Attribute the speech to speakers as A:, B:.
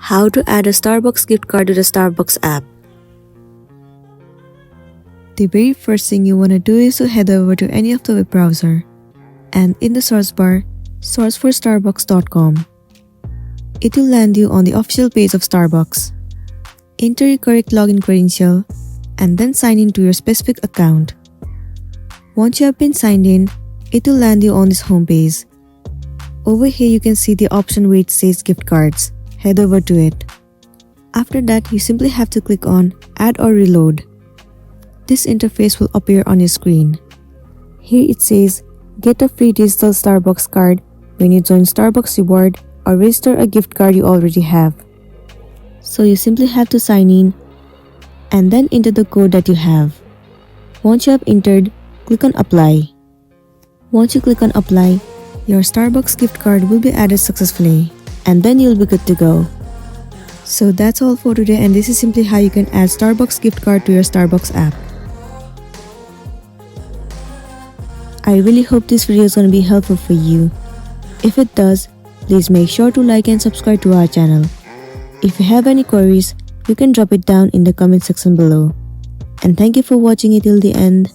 A: How to add a Starbucks gift card to the Starbucks app. The very first thing you want to do is to head over to any of the web browser, and in the search bar, search for starbucks.com. It will land you on the official page of Starbucks. Enter your correct login credential and then sign in to your specific account. Once you have been signed in, it will land you on this homepage. Over here you can see the option where it says gift cards. Head over to it. After that, you simply have to click on Add or Reload. This interface will appear on your screen. Here it says, get a free digital Starbucks card when you join Starbucks Reward or register a gift card you already have. So you simply have to sign in and then enter the code that you have. Once you have entered, click on Apply. Once you click on Apply, your Starbucks gift card will be added successfully, and then you'll be good to go. So that's all for today, and this is simply how you can add Starbucks gift card to your Starbucks app. I really hope this video is going to be helpful for you. If it does, please make sure to like and subscribe to our channel. If you have any queries, you can drop it down in the comment section below. And thank you for watching it till the end.